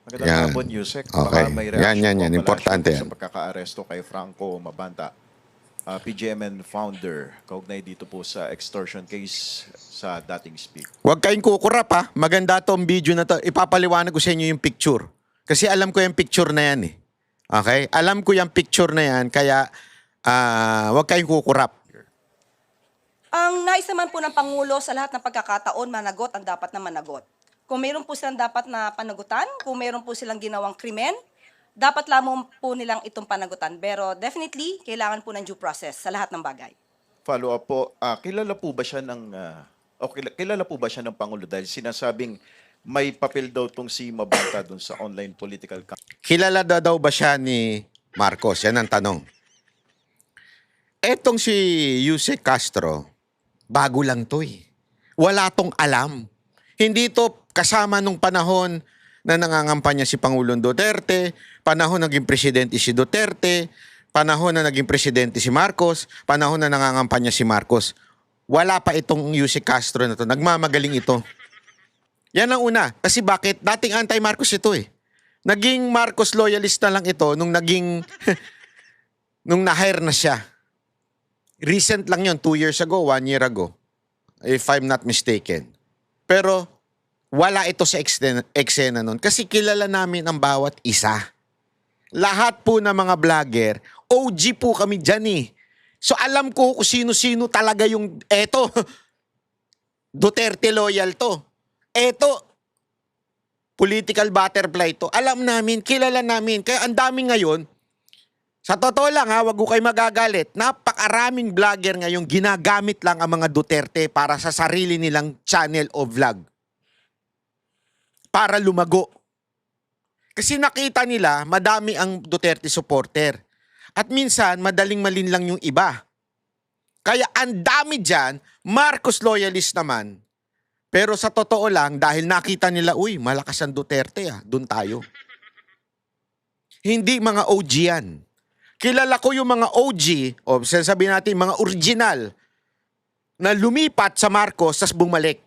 Magandang Yan. hapon, Yusek. Okay. Baka may Yan. reaksyon po Importante sa yan. pagkaka-aresto kay Franco Mabanta, PGMN founder, kaugnay dito po sa extortion case sa dating speak. Huwag kayong kukurap ha. Maganda tong video na to. Ipapaliwanag ko sa inyo yung picture. Kasi alam ko yung picture na yan eh. Okay? Alam ko yung picture na yan, kaya huwag kayong kukurap. Ang nais naman po ng Pangulo sa lahat ng pagkakataon, managot ang dapat na managot. Kung mayroon po silang dapat na panagutan, kung mayroon po silang ginawang krimen, dapat lamang po nilang itong panagutan. Pero definitely, kailangan po ng due process sa lahat ng bagay. Follow up po, kilala po ba siya ng kilala po ba siya ng Pangulo dahil sinasabing may papel daw tong si Mabanta dun sa online political campaign? Kilala daw ba siya ni Marcos? Yan ang tanong. Etong si Yusek Castro, bago lang to eh. Wala tong alam. Hindi to kasama nung panahon na nangangampanya si Pangulong Duterte, panahon naging presidente si Duterte, panahon na naging presidente si Marcos, panahon na nangangampanya si Marcos. Wala pa itong Yusek Castro na to. Nagmamagaling ito. Yan ang una. Kasi bakit? Dating anti-Marcos ito eh. Naging Marcos loyalist na lang ito nung naging nung na-hire na siya. Recent lang yun, 2 years ago, 1 year ago. If I'm not mistaken. Pero wala ito sa eksena nun. Kasi kilala namin ang bawat isa. Lahat po ng mga vlogger, OG po kami dyan eh. So alam ko kung sino-sino talaga yung, eto, Duterte loyal to. Eto, political butterfly to. Alam namin, kilala namin. Kaya ang dami ngayon, sa totoo lang ha, wag ko kayo magagalit, napakaraming vlogger ngayon ginagamit lang ang mga Duterte para sa sarili nilang channel o vlog. Para lumago. Kasi nakita nila, madami ang Duterte supporter. At minsan, madaling malinlang yung iba. Kaya ang dami dyan, Marcos loyalist naman. Pero sa totoo lang, dahil nakita nila, uy, malakas ang Duterte dun tayo. Hindi mga OG yan. Kilala ko yung mga OG, o sabihin natin mga original, na lumipat sa Marcos, tas bumalik.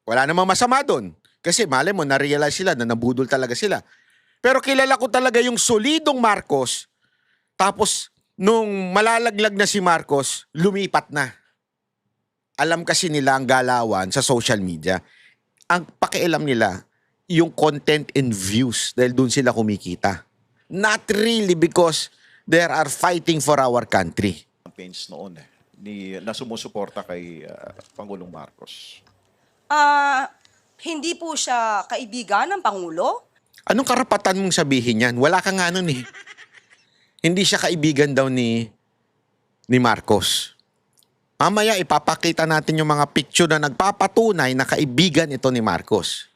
Wala namang masama doon. Kasi mali mo, na-realize sila na nabudol talaga sila. Pero kilala ko talaga yung solidong Marcos, tapos nung malalaglag na si Marcos, lumipat na. Alam kasi nila ang galawan sa social media. Ang pakialam nila, yung content and views, dahil doon sila kumikita. Not really because they are fighting for our country. Campaigns noon na sumusuporta kay Pangulong Marcos. Hindi po siya kaibigan ng Pangulo. Anong karapatan mong sabihin yan? Wala ka nga nun eh. Hindi siya kaibigan daw ni Marcos. Mamaya ipapakita natin yung mga picture na nagpapatunay na kaibigan ito ni Marcos.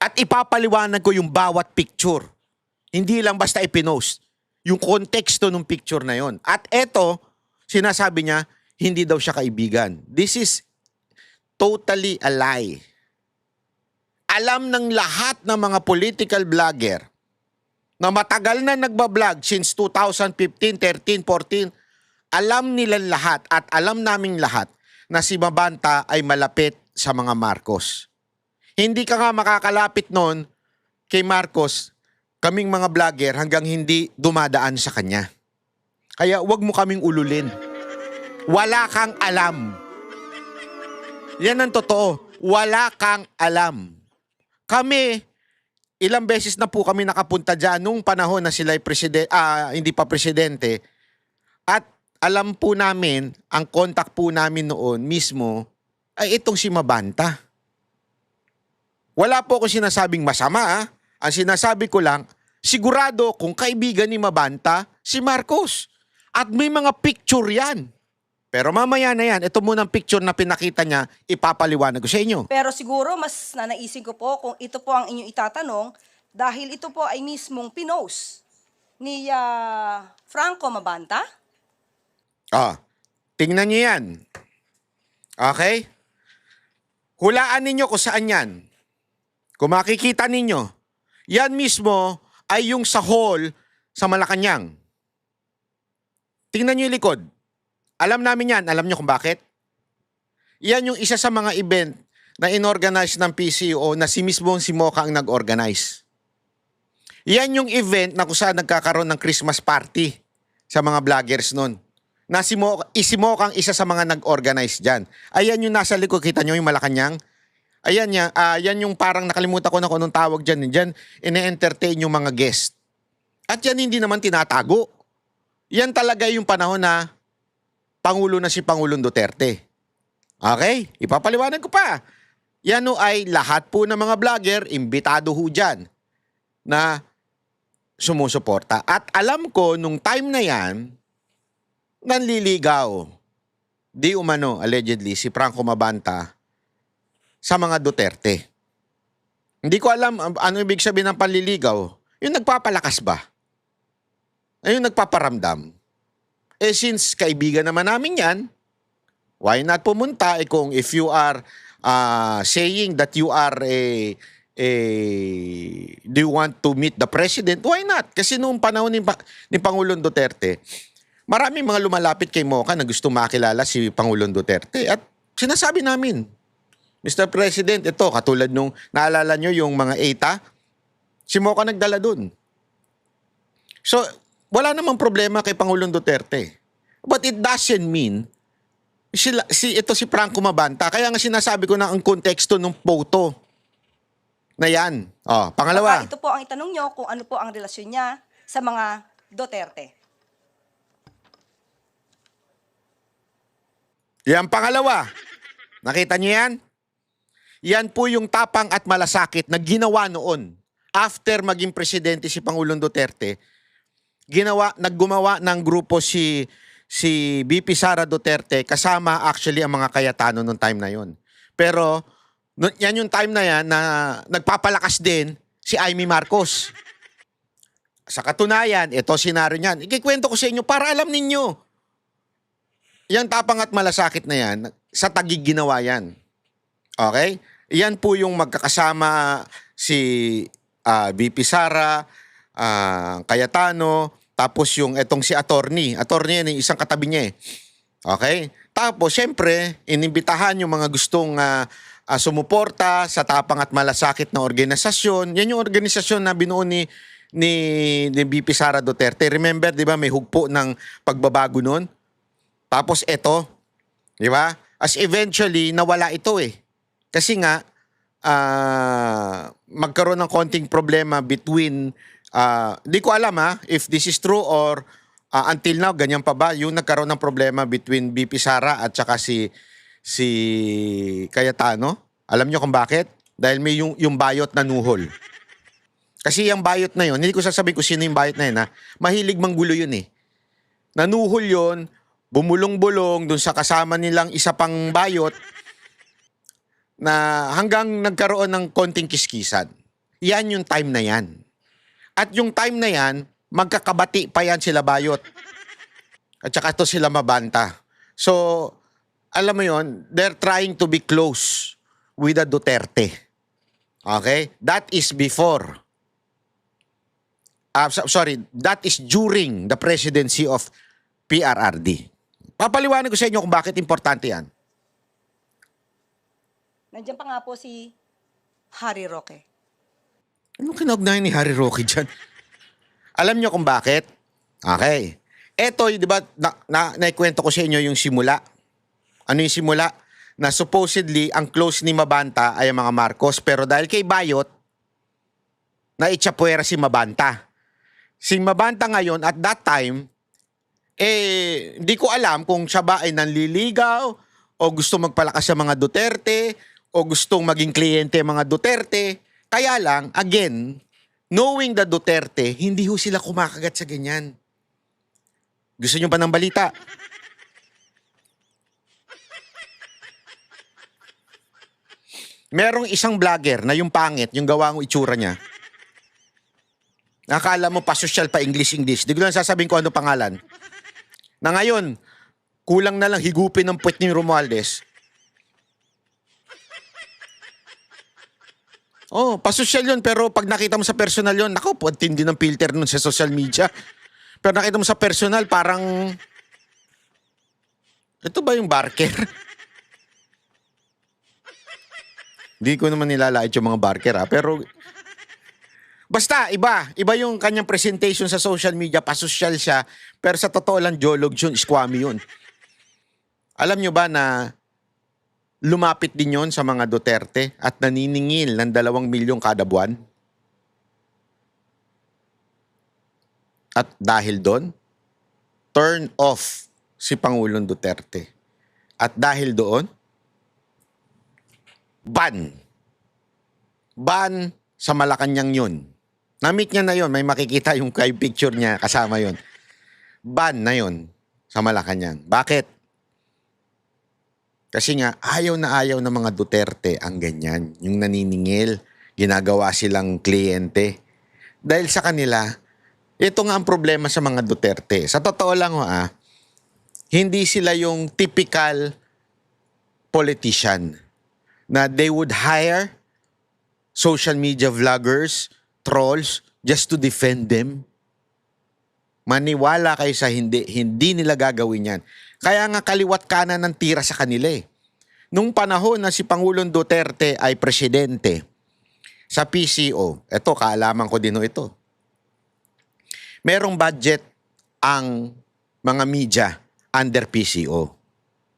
At ipapaliwanag ko yung bawat picture. Hindi lang basta ipinost. Yung konteksto ng picture na yon. At eto, sinasabi niya, hindi daw siya kaibigan. This is totally a lie. Alam ng lahat ng mga political vlogger na matagal na nagbablog since 2015, 13, 14, alam nila lahat at alam naming lahat na si Mabanta ay malapit sa mga Marcos. Hindi ka nga makakalapit noon kay Marcos, kaming mga vlogger, hanggang hindi dumadaan sa kanya. Kaya wag mo kaming ululin. Wala kang alam. Yan ang totoo. Wala kang alam. Kami, ilang beses na po kami nakapunta dyan nung panahon na sila hindi pa presidente. At alam po namin, ang contact po namin noon mismo ay itong si Mabanta. Wala po akong sinasabing masama. Ang sinasabi ko lang, sigurado kung kaibigan ni Mabanta, si Marcos. At may mga picture yan. Pero mamaya na yan, ito munang picture na pinakita niya, ipapaliwanag ko sa inyo. Pero siguro mas nanaisin ko po kung ito po ang inyong itatanong dahil ito po ay mismong pinost ni Franco Mabanta. Tingnan niyo yan. Okay? Hulaan ninyo kung saan yan. Kung makikita ninyo, yan mismo ay yung sa hall sa Malacanang. Tingnan niyo yung likod. Alam namin yan. Alam niyo kung bakit? Yan yung isa sa mga event na inorganize ng PCO na si mismong si Mocha ang nag-organize. Yan yung event na kung saan nagkakaroon ng Christmas party sa mga vloggers nun. Na isimokang isa sa mga nag-organize dyan. Ayan yung nasa likod, kita nyo yung Malacanang? Ayan yan yung parang nakalimutan ko na kung anong tawag dyan. Dyan, ine-entertain yung mga guest. At yan hindi naman tinatago. Yan talaga yung panahon na Pangulo na si Pangulong Duterte. Okay? Ipapaliwanag ko pa. Yan o ay lahat po ng mga vlogger, imbitado ho dyan na sumusuporta. At alam ko, nung time na yan, nanliligaw, di umano, allegedly, si Franco Mabanta sa mga Duterte. Hindi ko alam ano ibig sabihin ng panliligaw. Yung nagpapalakas ba? Ay yung nagpaparamdam. Eh since kaibigan naman namin yan, why not pumunta? Kung if you are saying that you are do you want to meet the president? Why not? Kasi noong panahon ni Pangulong Duterte, maraming mga lumalapit kay Mocha na gusto makilala si Pangulong Duterte. At sinasabi namin, Mr. President, ito, katulad nung naalala nyo yung mga ETA, si Mocha nagdala dun. So, wala namang problema kay Pangulong Duterte. But it doesn't mean ito si Franco Mabanta. Kaya nga sinasabi ko na ang konteksto ng photo na yan. Oh, pangalawa. Baka ito po ang itanong nyo kung ano po ang relasyon niya sa mga Duterte. Yan pangalawa. Nakita niyo yan? Yan po yung tapang at malasakit na ginawa noon. After maging presidente si Pangulong Duterte, naggumawa ng grupo si VP Sara Duterte kasama actually ang mga Cayetano noong time na yon. Pero yan yung time na yan na nagpapalakas din si Amy Marcos. Sa katunayan, ito senaryo niyan. Ikikwento ko sa inyo para alam ninyo. Yan tapang at malasakit na yan, sa Taguig ginawa yan. Okay? Yan po yung magkakasama si VP Sara, Cayetano, tapos yung etong si attorney. Attorney yan, yung isang katabi niya eh. Okay? Tapos, syempre, inimbitahan yung mga gustong sumuporta sa tapang at malasakit na organisasyon. Yan yung organisasyon na binuo ni VP Sara Duterte. Remember, di ba, may hugpo ng pagbabago nun? Tapos eto, di ba? As eventually, nawala ito eh. Kasi nga, magkaroon ng konting problema between, di ko alam if this is true or until now, ganyan pa ba, yung nagkaroon ng problema between VP Sara at saka si Cayetano. Alam nyo kung bakit? Dahil may yung bayot na nuhol. Kasi yung bayot na yun, hindi ko sasabihin kung sino yung bayot na yun mahilig manggulo yun eh. Nanuhol yun, bumulong-bulong dun sa kasama nilang isa pang bayot na hanggang nagkaroon ng konting kiskisan. Yan yung time na yan. At yung time na yan, magkakabati pa yan sila bayot. At saka ito sila Mabanta. So, alam mo yon, they're trying to be close with the Duterte. Okay? That is before. That is during the presidency of PRRD. Papaliwanag ko sa inyo kung bakit importante yan. Nandiyan pa nga po si Harry Roque. Ano kinugnayan ni Harry Roque dyan? Alam nyo kung bakit? Okay. Eto, di ba, naikwento ko sa inyo yung simula. Ano yung simula? Na supposedly, ang close ni Mabanta ay ang mga Marcos. Pero dahil kay Bayot, naitsapuera si Mabanta. Si Mabanta ngayon, at that time, hindi ko alam kung siya ba ay nanliligaw o gusto magpalakas sa mga Duterte o gustong maging kliyente mga Duterte. Kaya lang, again, knowing the Duterte, hindi ho sila kumakagat sa ganyan. Gusto nyo pa ng balita? Merong isang vlogger na yung pangit, yung gawa ng itsura niya. Nakala mo pa social pa English. Di ko lang sasabihin ko ano pangalan. Na ngayon, kulang na lang higupin ng puwet ni Romualdez. Oh, pasosyal yun, pero pag nakita mo sa personal yun, naku, tindi ng filter nun sa social media. Pero nakita mo sa personal, parang, ito ba yung barker? Hindi ko naman nilalait yung mga barker pero Basta, iba. Iba yung kanyang presentation sa social media, pasosyal siya, pero sa totoo lang, jolog yun, squammy yun. Alam nyo ba na lumapit din yun sa mga Duterte at naniningil ng 2 milyon kada buwan? At dahil doon, turn off si Pangulong Duterte. At dahil doon, ban. Ban sa Malacanang yun. Na-meet niya na yun. May makikita yung kay picture niya kasama yun. Ban na yun sa Malacanang. Bakit? Kasi nga, ayaw na ayaw ng mga Duterte ang ganyan. Yung naniningil, ginagawa silang kliyente. Dahil sa kanila, ito nga ang problema sa mga Duterte. Sa totoo lang, hindi sila yung typical politician na they would hire social media vloggers, trolls, just to defend them. Maniwala kayo sa hindi nila gagawin yan. Kaya nga kaliwat kanan ng tira sa kanila eh. Nung panahon na si Pangulong Duterte ay presidente, sa PCO, eto kaalaman ko din ito, merong budget ang mga media under PCO.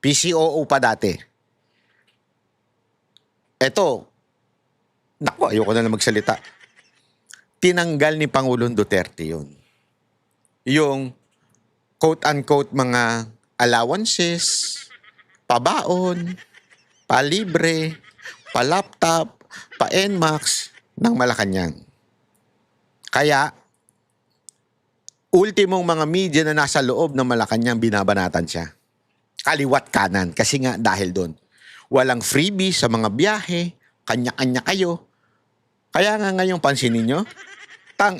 PCOO pa dati. Eto, naku, ayoko na lang magsalita. Tinanggal ni Pangulong Duterte yun. Yung quote-unquote mga allowances, pabaon, palibre, pa-laptop, pa-NMAX ng Malacanang. Kaya, ultimong mga media na nasa loob ng Malacanang binabanatan siya. Kaliwat kanan kasi nga dahil doon. Walang freebie sa mga biyahe, kanya-kanya kayo. Kaya nga ngayong pansinin nyo,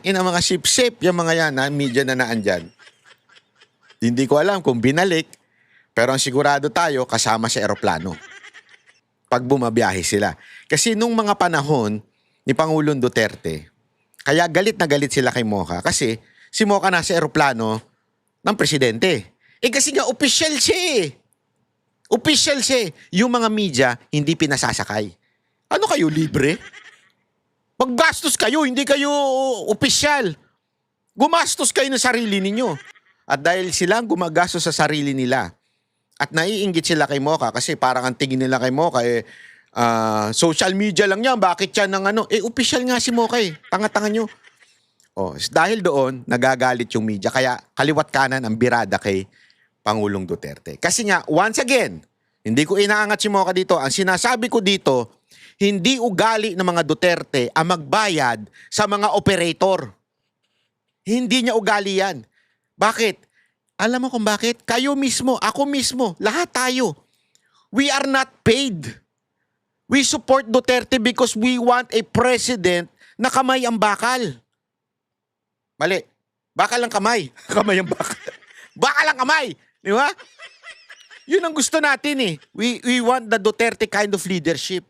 ina mga sip-sip yung mga yan na media na naandyan. Hindi ko alam kung binalik, pero ang sigurado tayo kasama sa eroplano pag bumabiyahe sila. Kasi nung mga panahon ni Pangulong Duterte, kaya galit na galit sila kay Mocha kasi si Mocha nasa eroplano ng presidente. Kasi nga official siya eh. Official siya eh. Yung mga media hindi pinasasakay. Ano kayo, libre? Maggastos kayo, hindi kayo opisyal. Gumastos kayo ng sarili ninyo. At dahil silang gumagastos sa sarili nila, at naiinggit sila kay Mocha kasi parang ang tingin nila kay Mocha social media lang yan, bakit yan ng ano? Opisyal nga si Mocha eh, tanga-tanga nyo. Dahil doon, nagagalit yung media, kaya kaliwat kanan ang birada kay Pangulong Duterte. Kasi nga, once again, hindi ko inaangat si Mocha dito, ang sinasabi ko dito, hindi ugali ng mga Duterte ang magbayad sa mga operator. Hindi niya ugali yan. Bakit? Alam mo kung bakit? Kayo mismo, ako mismo, lahat tayo. We are not paid. We support Duterte because we want a president na kamay ang bakal. Mali. Bakal ang kamay. Kamay ang bakal. Bakal ang kamay. Di ba? Yun ang gusto natin eh. We want the Duterte kind of leadership.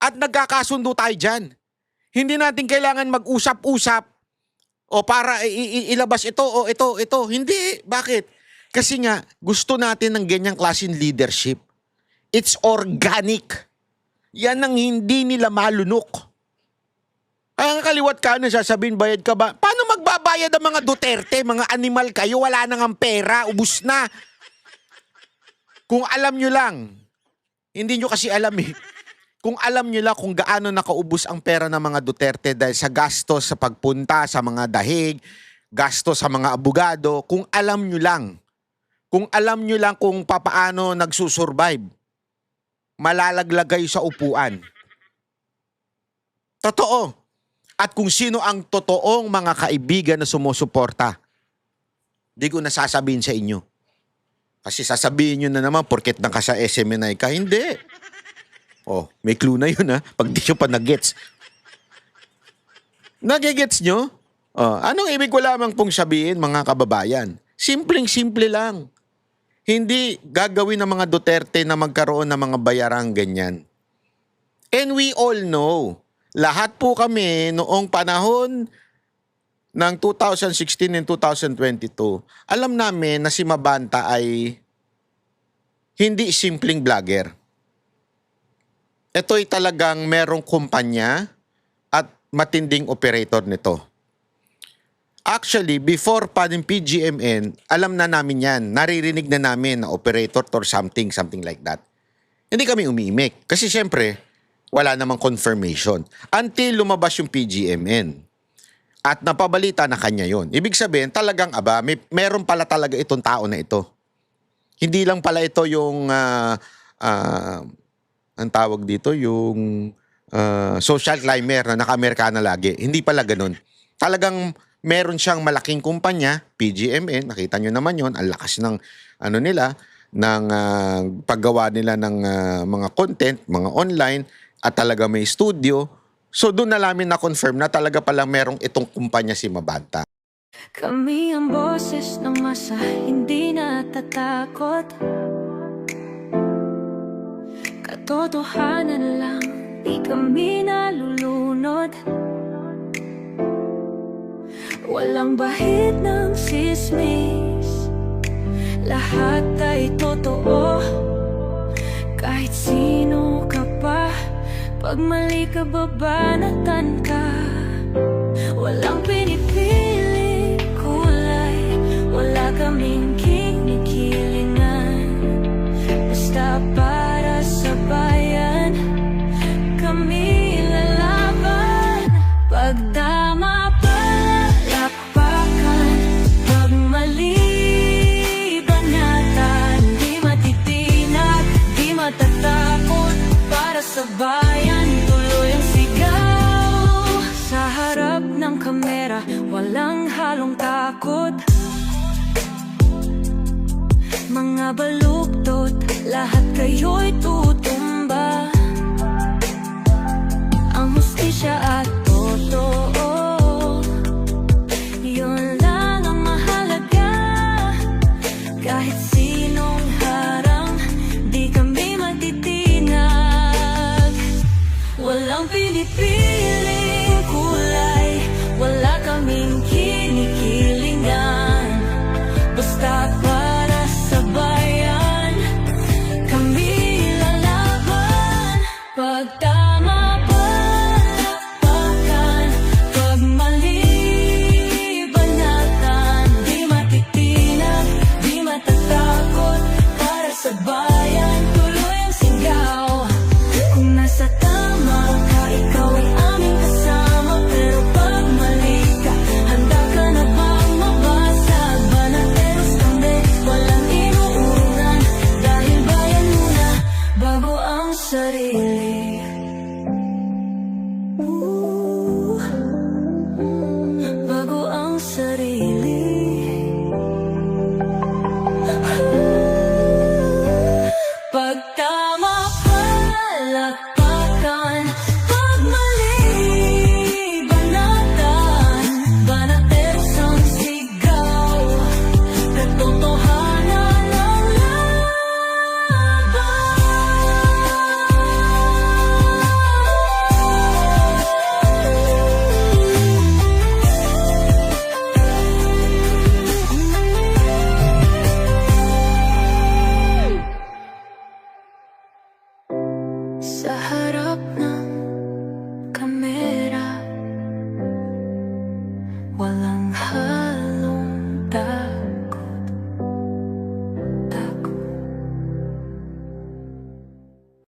At nagkakasundo tayo dyan. Hindi natin kailangan mag-usap-usap o para ilabas ito o ito. Hindi. Bakit? Kasi nga, gusto natin ng ganyang klaseng leadership. It's organic. Yan ang hindi nila malunok. Kaya kaliwat ka na sasabihin, bayad ka ba? Paano magbabayad ang mga Duterte? Mga animal kayo, wala nang ang pera, ubus na. Kung alam nyo lang, hindi nyo kasi alam eh. Kung alam nyo lang kung gaano nakaubos ang pera ng mga Duterte dahil sa gastos sa pagpunta sa mga dahig, gastos sa mga abogado, kung alam nyo lang kung papaano nagsusurvive, malalaglag kayo sa upuan. Totoo. At kung sino ang totoong mga kaibigan na sumusuporta, di ko nasasabihin sa inyo. Kasi sasabihin nyo na naman, porket naka sa SMNI ka, hindi. May clue na yun ha, pag di nyo pa nag-gets. Nag-gets nyo? Anong ibig ko lamang pong sabihin, mga kababayan? Simpleng-simple lang. Hindi gagawin ng mga Duterte na magkaroon ng mga bayarang ganyan. And we all know, lahat po kami noong panahon ng 2016 and 2022, alam namin na si Mabanta ay hindi simpleng vlogger. Ito'y talagang merong kumpanya at matinding operator nito. Actually, before pa ng PGMN, alam na namin yan. Naririnig na namin na operator or something like that. Hindi kami umiimik. Kasi syempre, wala namang confirmation. Until lumabas yung PGMN. At napabalita na kanya yon. Ibig sabihin, talagang meron pala talaga itong tao na ito. Hindi lang pala ito yung, ang tawag dito, yung social climber na naka-Amerikana lagi. Hindi pala ganun. Talagang meron siyang malaking kumpanya, PGMN, nakita nyo naman yon, ang lakas ng ng paggawa nila ng mga content, mga online, at talaga may studio. So doon na namin na-confirm na talaga pala merong itong kumpanya si Mabanta. Kami ang boses ng masa, hindi natatakot. Katotohanan lang, di kami nalulunod. Walang bahid ng sismis, lahat ay totoo. Kahit sino ka pa, pag mali ka babanatan ka. Walang pinipili kulay, wala kaming kinikilingan. Basta para sa bayan, kami lalaban. Pag tama palapakan, pag mali banatan, di matitinag, di matatakot. Para sa bayan, tuloy ang sigaw. Sa harap ng kamera, walang halong takot. Mga baluktot, lahat kayo'y tutumba. Ang hustisya at